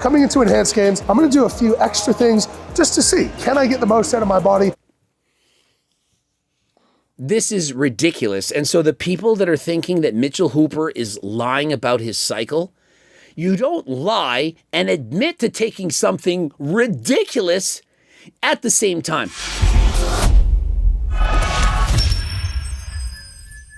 coming into Enhanced Games, I'm gonna do a few extra things just to see, can I get the most out of my body? This is ridiculous. And so the people that are thinking that Mitchell Hooper is lying about his cycle, you don't lie and admit to taking something ridiculous at the same time.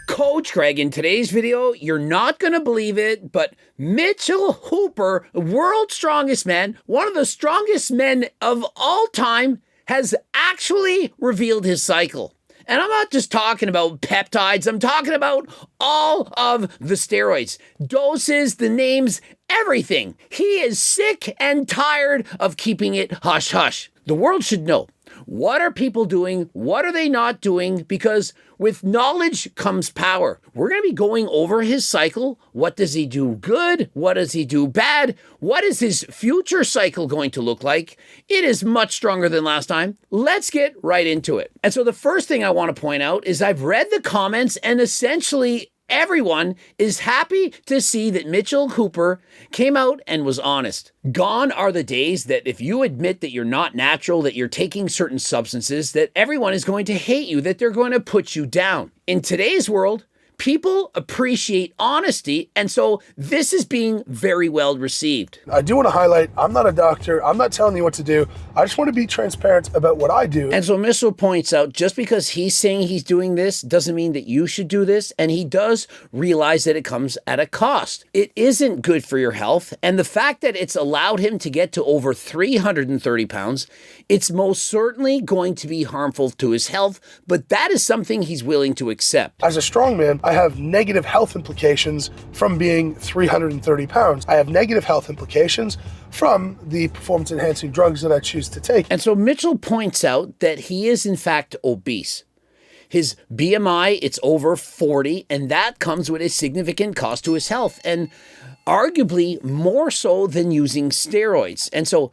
Coach Greg, in today's video, you're not going to believe it, but Mitchell Hooper, world's strongest man, one of the strongest men of all time, has actually revealed his cycle. And I'm not just talking about peptides, I'm talking about all of the steroids, doses, the names, everything. He is sick and tired of keeping it hush-hush. The world should know. What are people doing? What are they not doing? Because with knowledge comes power. We're going to be going over his cycle. What does he do good? What does he do bad? What is his future cycle going to look like? It is much stronger than last time. Let's get right into it. And so the first thing I want to point out is I've read the comments and essentially everyone is happy to see that Mitchell Hooper came out and was honest. Gone are the days that if you admit that you're not natural, that you're taking certain substances, that everyone is going to hate you, that they're going to put you down. In today's world, people appreciate honesty, and so this is being very well received. I do want to highlight, I'm not a doctor, I'm not telling you what to do, I just want to be transparent about what I do. And so Mitchell points out, just because he's saying he's doing this doesn't mean that you should do this, and he does realize that it comes at a cost. It isn't good for your health, and the fact that it's allowed him to get to over 330 pounds, it's most certainly going to be harmful to his health, but that is something he's willing to accept. As a strongman, I have negative health implications from being 330 pounds. I have negative health implications from the performance-enhancing drugs that I choose to take. And so Mitchell points out that he is in fact obese. His BMI, it's over 40, and that comes with a significant cost to his health, and arguably more so than using steroids. And so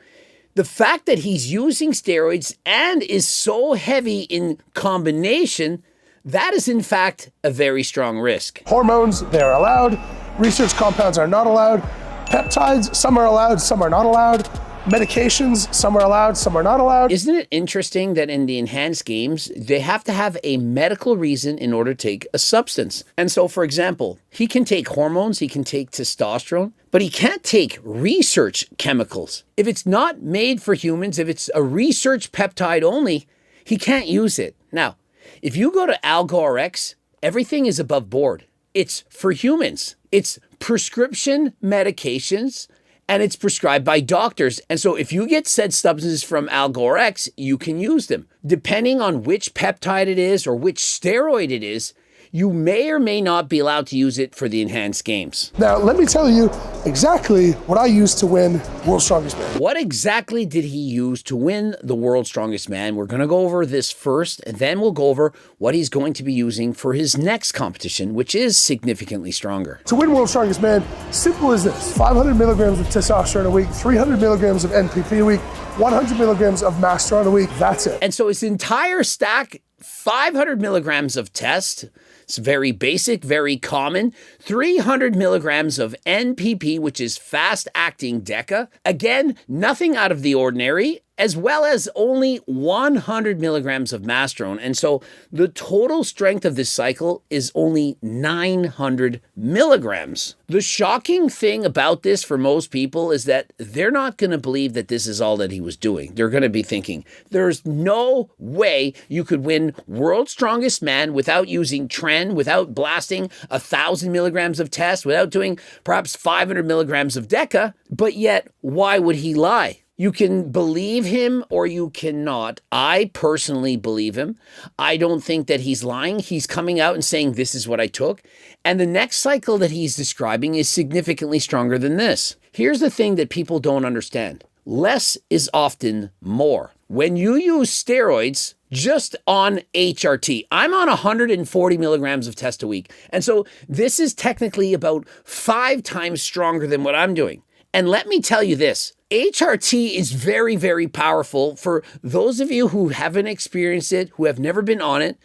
the fact that he's using steroids and is so heavy in combination, that is in fact a very strong risk. Hormones, they're allowed. Research compounds are not allowed. Peptides, some are allowed, some are not allowed. Medications, some are allowed, some are not allowed. Isn't it interesting that in the Enhanced Games, they have to have a medical reason in order to take a substance? And so, for example, he can take hormones, he can take testosterone, but he can't take research chemicals. If it's not made for humans, if it's a research peptide only, he can't use it. Now, if you go to AlgoRx, everything is above board. It's for humans. It's prescription medications, and it's prescribed by doctors. And so if you get said substances from AlgoRx, you can use them. Depending on which peptide it is or which steroid it is, you may or may not be allowed to use it for the Enhanced Games. Now, let me tell you exactly what I used to win World's Strongest Man. What exactly did he use to win the World's Strongest Man? We're going to go over this first, and then we'll go over what he's going to be using for his next competition, which is significantly stronger. To win World's Strongest Man, simple as this: 500 milligrams of testosterone a week, 300 milligrams of NPP a week, 100 milligrams of Masteron a week, that's it. And so his entire stack, 500 milligrams of test, it's very basic, very common. 300 milligrams of NPP, which is fast-acting DECA. Again, nothing out of the ordinary, as well as only 100 milligrams of Masteron. And so the total strength of this cycle is only 900 milligrams. The shocking thing about this for most people is that they're not going to believe that this is all that he was doing. They're going to be thinking, there's no way you could win World's Strongest Man without using Tren, without blasting 1,000 milligrams of test, without doing perhaps 500 milligrams of DECA. But yet, why would he lie? You can believe him or you cannot. I personally believe him. I don't think that he's lying. He's coming out and saying, this is what I took. And the next cycle that he's describing is significantly stronger than this. Here's the thing that people don't understand. Less is often more. When you use steroids, just on HRT, I'm on 140 milligrams of test a week. And so this is technically about 5 times stronger than what I'm doing. And let me tell you this, HRT is very, very powerful. For those of you who haven't experienced it, who have never been on it,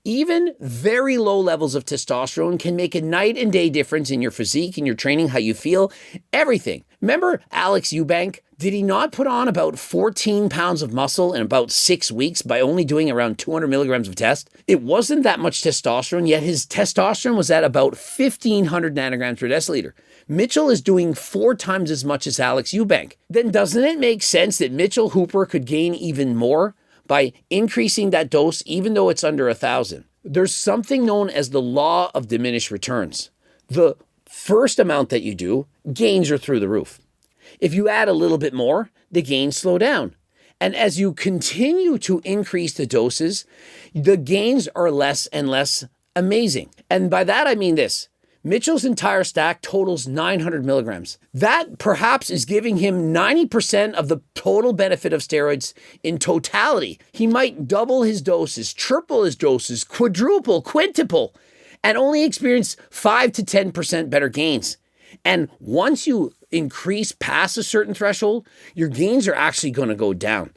even very low levels of testosterone can make a night and day difference in your physique, in your training, how you feel, everything. Remember Alex Eubank? Did he not put on about 14 pounds of muscle in about 6 weeks by only doing around 200 milligrams of test? It wasn't that much testosterone, yet his testosterone was at about 1,500 nanograms per deciliter. Mitchell is doing 4 times as much as Alex Eubank. Then doesn't it make sense that Mitchell Hooper could gain even more by increasing that dose even though it's under 1,000? There's something known as the law of diminished returns. The first amount that you do, gains are through the roof. If you add a little bit more, the gains slow down. And as you continue to increase the doses, the gains are less and less amazing. And by that, I mean this. Mitchell's entire stack totals 900 milligrams. That perhaps is giving him 90% of the total benefit of steroids in totality. He might double his doses, triple his doses, quadruple, quintuple, and only experience 5 to 10% better gains. And once you increase past a certain threshold, your gains are actually going to go down.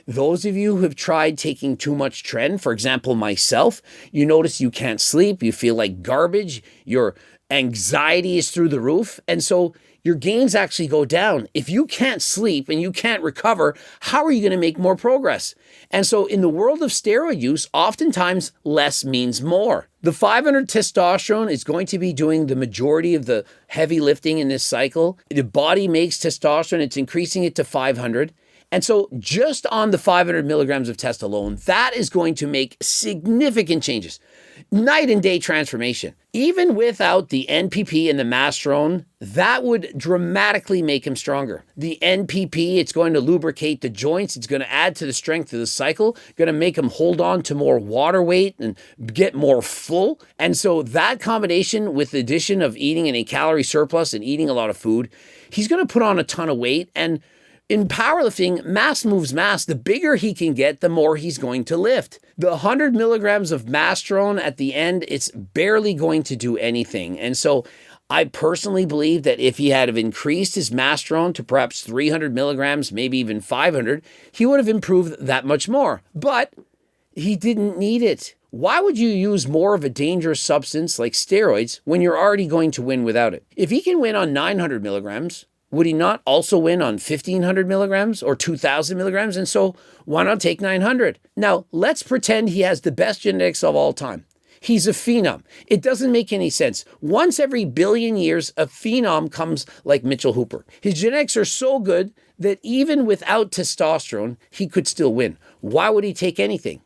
Those of you who have tried taking too much tren, for example, myself, you notice you can't sleep, you feel like garbage, your anxiety is through the roof, and so your gains actually go down. If you can't sleep and you can't recover, how are you going to make more progress? And so in the world of steroid use, oftentimes less means more. The 500 testosterone is going to be doing the majority of the heavy lifting in this cycle. The body makes testosterone, it's increasing it to 500. And so just on the 500 milligrams of test alone, that is going to make significant changes. Night and day transformation. Even without the NPP and the masterone, that would dramatically make him stronger. The NPP, it's going to lubricate the joints. It's going to add to the strength of the cycle, going to make him hold on to more water weight and get more full. And so that combination with the addition of eating in a calorie surplus and eating a lot of food, he's going to put on a ton of weight. And in powerlifting, mass moves mass. The bigger he can get, the more he's going to lift. The 100 milligrams of masterone at the end, it's barely going to do anything. And so I personally believe that if he had have increased his masterone to perhaps 300 milligrams, maybe even 500, he would have improved that much more. But he didn't need it. Why would you use more of a dangerous substance like steroids when you're already going to win without it? If he can win on 900 milligrams, would he not also win on 1,500 milligrams or 2,000 milligrams? And so why not take 900? Now, let's pretend he has the best genetics of all time. He's a phenom. It doesn't make any sense. Once every billion years, a phenom comes like Mitchell Hooper. His genetics are so good that even without testosterone, he could still win. Why would he take anything?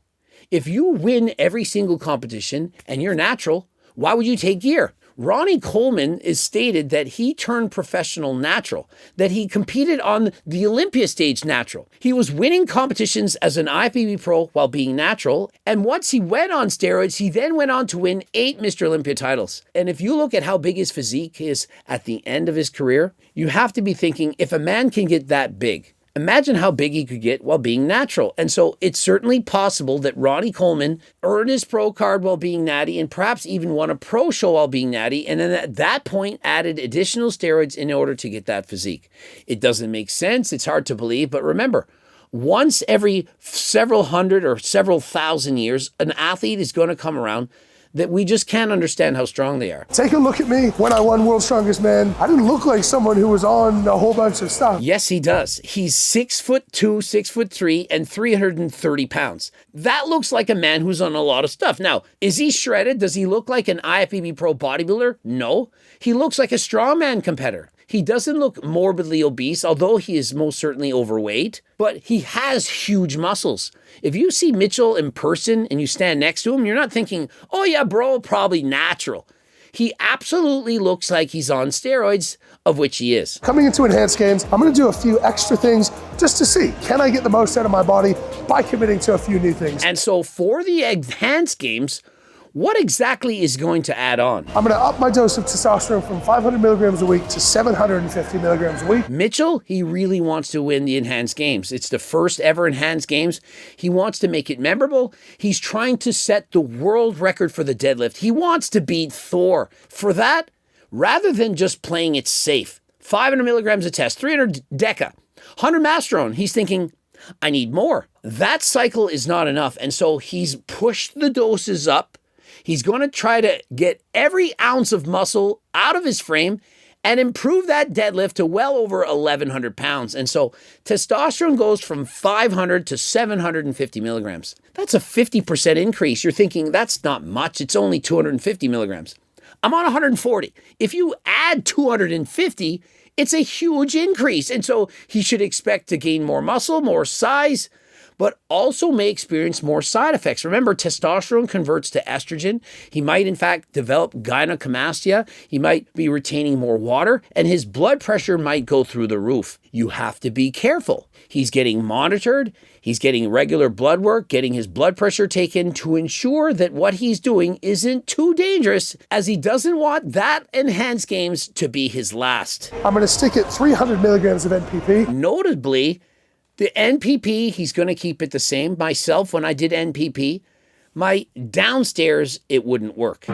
If you win every single competition and you're natural, why would you take gear? Ronnie Coleman is stated that he turned professional natural, that he competed on the Olympia stage natural. He was winning competitions as an IFBB pro while being natural. And once he went on steroids, he then went on to win 8 Mr. Olympia titles. And if you look at how big his physique is at the end of his career, you have to be thinking, if a man can get that big, imagine how big he could get while being natural. And so it's certainly possible that Ronnie Coleman earned his pro card while being natty and perhaps even won a pro show while being natty. And then at that point added additional steroids in order to get that physique. It doesn't make sense. It's hard to believe. But remember, once every several hundred or several thousand years, an athlete is going to come around that we just can't understand how strong they are. Take a look at me when I won World's Strongest Man. I didn't look like someone who was on a whole bunch of stuff. Yes, he does. He's 6'2", 6'3", and 330 pounds. That looks like a man who's on a lot of stuff. Now, is he shredded? Does he look like an IFBB pro bodybuilder? No. He looks like a strongman competitor. He doesn't look morbidly obese, although he is most certainly overweight, but he has huge muscles. If you see Mitchell in person and you stand next to him, you're not thinking, oh yeah, bro, probably natural. He absolutely looks like he's on steroids, of which he is. Coming into Enhanced Games, I'm gonna do a few extra things just to see, can I get the most out of my body by committing to a few new things? And so for the Enhanced Games, what exactly is going to add on? I'm gonna up my dose of testosterone from 500 milligrams a week to 750 milligrams a week. Mitchell, he really wants to win the Enhanced Games. It's the first ever Enhanced Games. He wants to make it memorable. He's trying to set the world record for the deadlift. He wants to beat Thor. For that, rather than just playing it safe, 500 milligrams of test, 300 deca, 100 masterone, he's thinking, I need more. That cycle is not enough. And so he's pushed the doses up. He's going to try to get every ounce of muscle out of his frame and improve that deadlift to well over 1,100 pounds. And so testosterone goes from 500 to 750 milligrams. That's a 50% increase. You're thinking, that's not much. It's only 250 milligrams. I'm on 140. If you add 250, it's a huge increase. And so he should expect to gain more muscle, more size, but also may experience more side effects. Remember, testosterone converts to estrogen. He might, in fact, develop gynecomastia. He might be retaining more water, and his blood pressure might go through the roof. You have to be careful. He's getting monitored. He's getting regular blood work, getting his blood pressure taken to ensure that what he's doing isn't too dangerous, as he doesn't want that enhanced gains to be his last. I'm going to stick at 300 milligrams of NPP. Notably, the NPP, he's going to keep it the same. Myself, when I did NPP, my downstairs, it wouldn't work.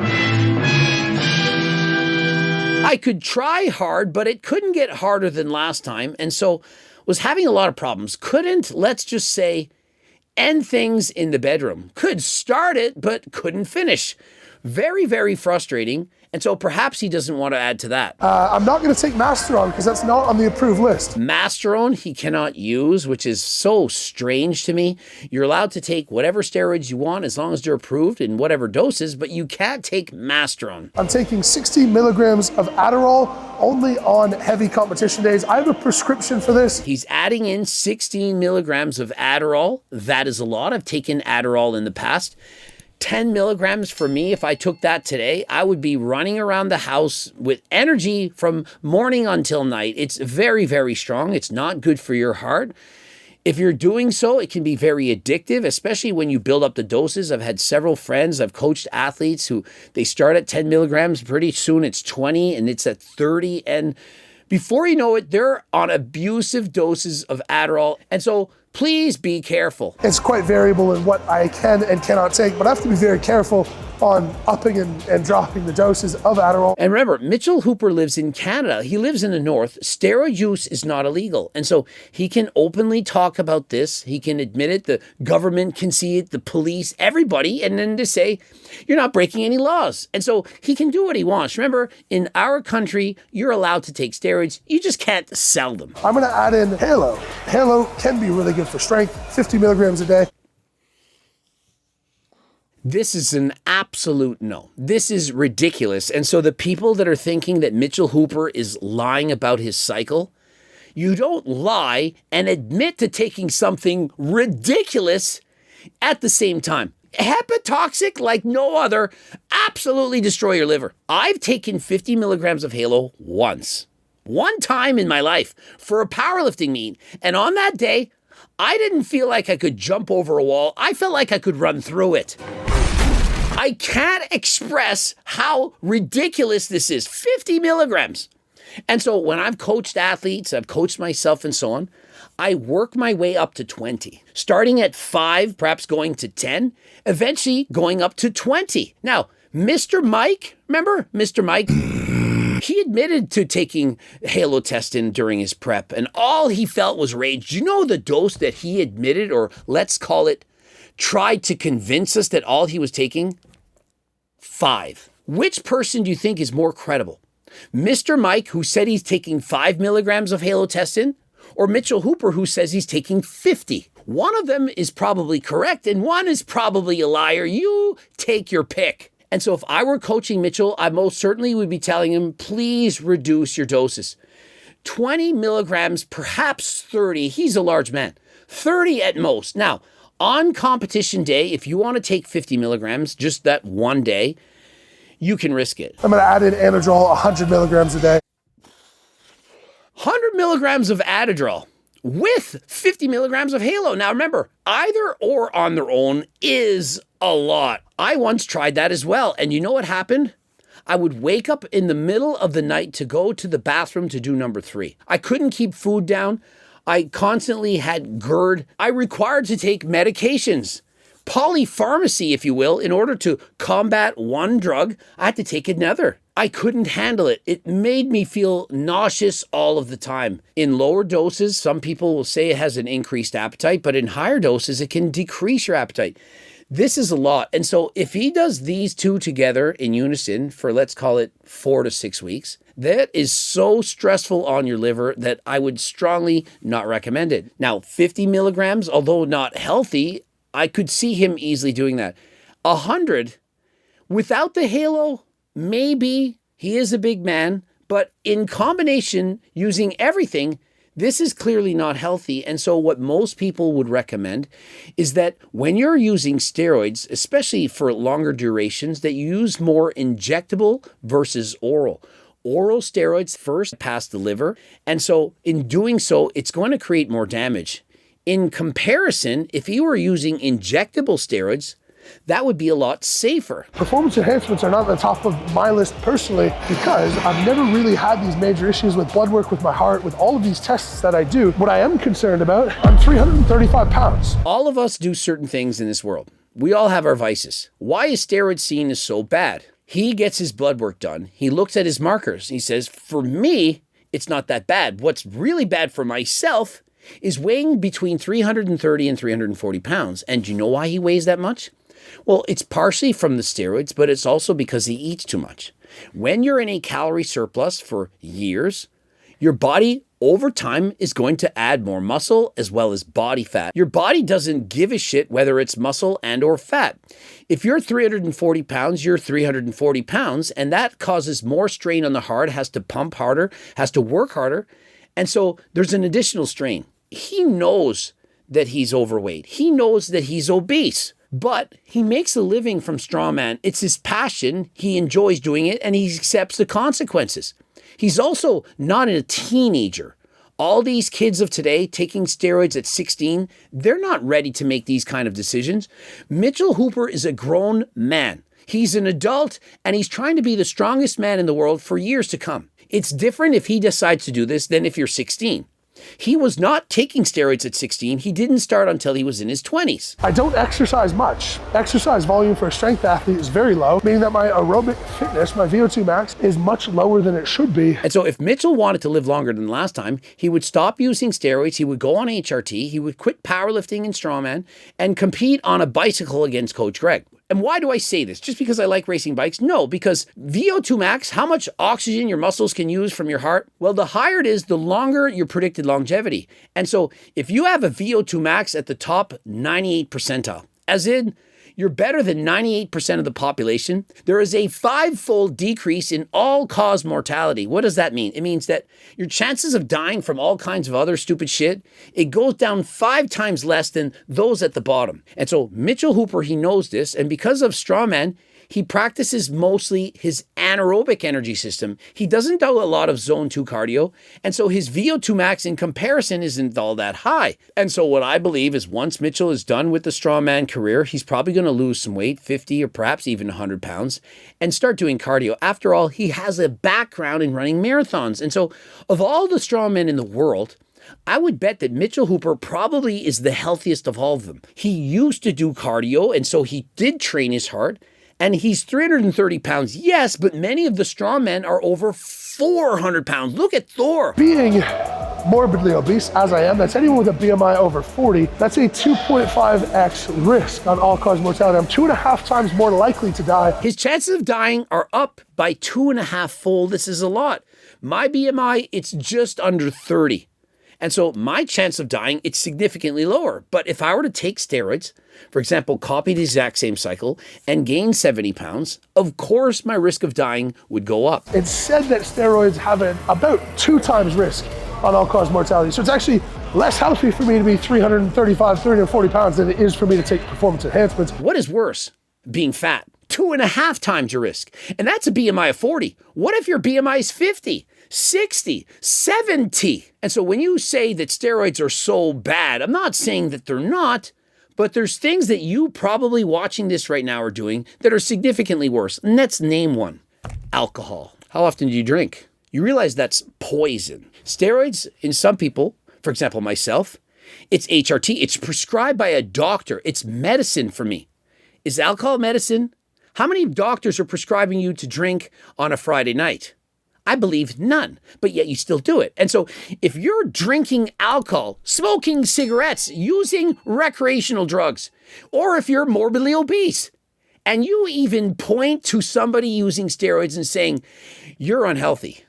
I could try hard, but it couldn't get harder than last time. And so was having a lot of problems. Couldn't, let's just say, end things in the bedroom. Could start it, but couldn't finish. Very, very frustrating. And so perhaps he doesn't want to add to that. I'm not going to take Masteron because that's not on the approved list. Masteron he cannot use, which is so strange to me. You're allowed to take whatever steroids you want as long as they're approved in whatever doses, but you can't take Masteron. I'm taking 60 milligrams of Adderall only on heavy competition days. I have a prescription for this. He's adding in 16 milligrams of Adderall. That is a lot. I've taken Adderall in the past. 10 milligrams for me, if I took that today, I would be running around the house with energy from morning until night. It's very, very strong. It's not good for your heart. If you're doing so, it can be very addictive, especially when you build up the doses. I've had several friends, I've coached athletes who they start at 10 milligrams, pretty soon it's 20 and it's at 30. And before you know it, they're on abusive doses of Adderall. And so please be careful. It's quite variable in what I can and cannot take, but I have to be very careful on upping and dropping the doses of Adderall. And remember, Mitchell Hooper lives in Canada. He lives in the north. Steroid use is not illegal. And so he can openly talk about this. He can admit it. The government can see it, the police, everybody, and then to say, you're not breaking any laws. And so he can do what he wants. Remember, in our country, you're allowed to take steroids. You just can't sell them. I'm going to add in Halo. Halo can be really good for strength, 50 milligrams a day. This is an absolute no. This is ridiculous. And so the people that are thinking that Mitchell Hooper is lying about his cycle, you don't lie and admit to taking something ridiculous at the same time. Hepatotoxic like no other, absolutely destroy your liver. I've taken 50 milligrams of Halo once. One time in my life for a powerlifting meet. And on that day, I didn't feel like I could jump over a wall. I felt like I could run through it. I can't express how ridiculous this is. 50 milligrams. And so when I've coached athletes, I've coached myself and so on, I work my way up to 20. Starting at 5, perhaps going to 10, eventually going up to 20. Now, Mr. Mike, remember Mr. Mike? He admitted to taking halotestin during his prep, and all he felt was rage. Do you know the dose that he admitted, or let's call it, tried to convince us that all he was taking? 5. Which person do you think is more credible? Mr. Mike, who said he's taking 5 milligrams of halotestin, or Mitchell Hooper, who says he's taking 50? One of them is probably correct, and one is probably a liar. You take your pick. And so if I were coaching Mitchell, I most certainly would be telling him, please reduce your doses. 20 milligrams, perhaps 30. He's a large man. 30 at most. Now, on competition day, if you want to take 50 milligrams, just that one day, you can risk it. I'm going to add in Anadrol, 100 milligrams a day. 100 milligrams of Adderall with 50 milligrams of Halo. Now remember, either or on their own is a lot. I once tried that as well. And you know what happened? I would wake up in the middle of the night to go to the bathroom to do number 3. I couldn't keep food down. I constantly had GERD. I required to take medications, polypharmacy, if you will, in order to combat one drug. I had to take another. I couldn't handle it. It made me feel nauseous all of the time. In lower doses, some people will say it has an increased appetite, but in higher doses, it can decrease your appetite. This is a lot. And so if he does these two together in unison for, let's call it 4 to 6 weeks, that is so stressful on your liver that I would strongly not recommend it. Now, 50 milligrams, although not healthy, I could see him easily doing that. 100, without the halo, maybe he is a big man, but in combination, using everything, this is clearly not healthy. And so what most people would recommend is that when you're using steroids, especially for longer durations, that you use more injectable versus oral. Oral steroids first pass the liver. And so in doing so, it's going to create more damage. In comparison, if you were using injectable steroids, that would be a lot safer. Performance enhancements are not on the top of my list personally because I've never really had these major issues with blood work, with my heart, with all of these tests that I do. What I am concerned about, I'm 335 pounds. All of us do certain things in this world. We all have our vices. Why is steroids seen as so bad? He gets his blood work done. He looks at his markers. He says, for me, it's not that bad. What's really bad for myself is weighing between 330 and 340 pounds. And do you know why he weighs that much? Well, it's partially from the steroids, but it's also because he eats too much. When you're in a calorie surplus for years, your body over time is going to add more muscle as well as body fat. Your body doesn't give a shit whether it's muscle and or fat. If you're 340 pounds, you're 340 pounds, and that causes more strain on the heart, has to pump harder, has to work harder. And so there's an additional strain. He knows that he's overweight. He knows that he's obese. But he makes a living from Strongman. It's his passion. He enjoys doing it and he accepts the consequences. He's also not a teenager. All these kids of today taking steroids at 16, they're not ready to make these kind of decisions. Mitchell Hooper is a grown man. He's an adult and he's trying to be the strongest man in the world for years to come. It's different if he decides to do this than if you're 16. He was not taking steroids at 16. He didn't start until he was in his 20s. I don't exercise much. Exercise volume for a strength athlete is very low, meaning that my aerobic fitness, my VO2 max, is much lower than it should be. And so if Mitchell wanted to live longer than last time, he would stop using steroids, he would go on HRT, he would quit powerlifting and strongman, and compete on a bicycle against Coach Greg. And why do I say this? Just because I like racing bikes? No, because VO2 max, how much oxygen your muscles can use from your heart, well, the higher it is, the longer your predicted longevity. And so if you have a VO2 max at the top 98 percentile, as in you're better than 98% of the population, there is a 5-fold decrease in all-cause mortality. What does that mean? It means that your chances of dying from all kinds of other stupid shit, it goes down 5 times less than those at the bottom. And so Mitchell Hooper, he knows this, and because of Strongman, he practices mostly his anaerobic energy system. He doesn't do a lot of zone 2 cardio, and so his VO2 max in comparison isn't all that high. And so what I believe is once Mitchell is done with the strongman career, he's probably going to lose some weight, 50 or perhaps even 100 pounds, and start doing cardio. After all, he has a background in running marathons. And so of all the strongmen in the world, I would bet that Mitchell Hooper probably is the healthiest of all of them. He used to do cardio, and so he did train his heart. And he's 330 pounds, yes, but many of the strongmen are over 400 pounds. Look at Thor. Being morbidly obese, as I am, that's anyone with a BMI over 40, that's a 2.5x risk on all-cause mortality. I'm 2.5 times more likely to die. His chances of dying are up by 2.5-fold. This is a lot. My BMI, it's just under 30. And so my chance of dying, it's significantly lower. But if I were to take steroids, for example, copy the exact same cycle and gain 70 pounds, of course my risk of dying would go up. It's said that steroids have about 2 times risk on all-cause mortality. So it's actually less healthy for me to be 335, 340 pounds than it is for me to take performance enhancements. What is worse? Being fat. 2.5 times your risk. And that's a BMI of 40. What if your BMI is 50? 60, 70. And so when you say that steroids are so bad, I'm not saying that they're not, but there's things that you probably watching this right now are doing that are significantly worse. And let's name one. Alcohol. How often do you drink? You realize that's poison. Steroids, in some people, for example, myself, it's HRT. It's prescribed by a doctor. It's medicine for me. Is alcohol medicine? How many doctors are prescribing you to drink on a Friday night? I believe none, but yet you still do it. And so if you're drinking alcohol, smoking cigarettes, using recreational drugs, or if you're morbidly obese, and you even point to somebody using steroids and saying, you're unhealthy,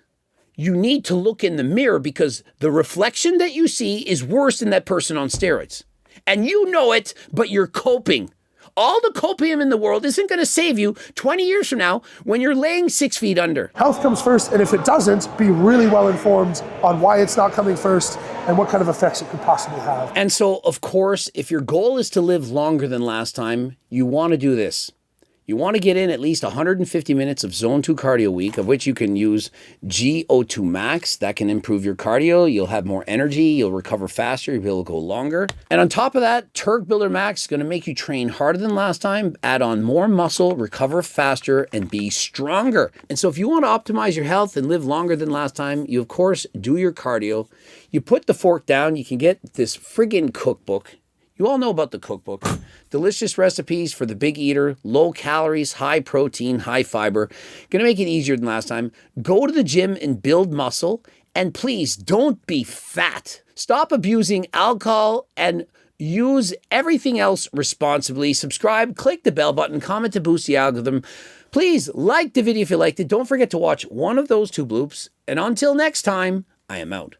you need to look in the mirror because the reflection that you see is worse than that person on steroids. And you know it, but you're coping. All the copium in the world isn't going to save you 20 years from now when you're laying 6 feet under. Health comes first, and if it doesn't, be really well informed on why it's not coming first and what kind of effects it could possibly have. And so, of course, if your goal is to live longer than last time, you want to do this. You want to get in at least 150 minutes of zone 2 cardio a week, of which you can use GO2 max. That can improve your cardio. You'll have more energy. You'll recover faster. You'll be able to go longer. And on top of that, Turk Builder Max is going to make you train harder than last time, add on more muscle, recover faster, and be stronger. And so if you want to optimize your health and live longer than last time, you, of course, do your cardio. You put the fork down. You can get this friggin' cookbook. You all know about the cookbook. Delicious recipes for the big eater, low calories, high protein, high fiber. Gonna make it easier than last time. Go to the gym and build muscle. And please don't be fat. Stop abusing alcohol and use everything else responsibly. Subscribe, click the bell button, comment to boost the algorithm. Please like the video if you liked it. Don't forget to watch one of those 2 bloops. And until next time, I am out.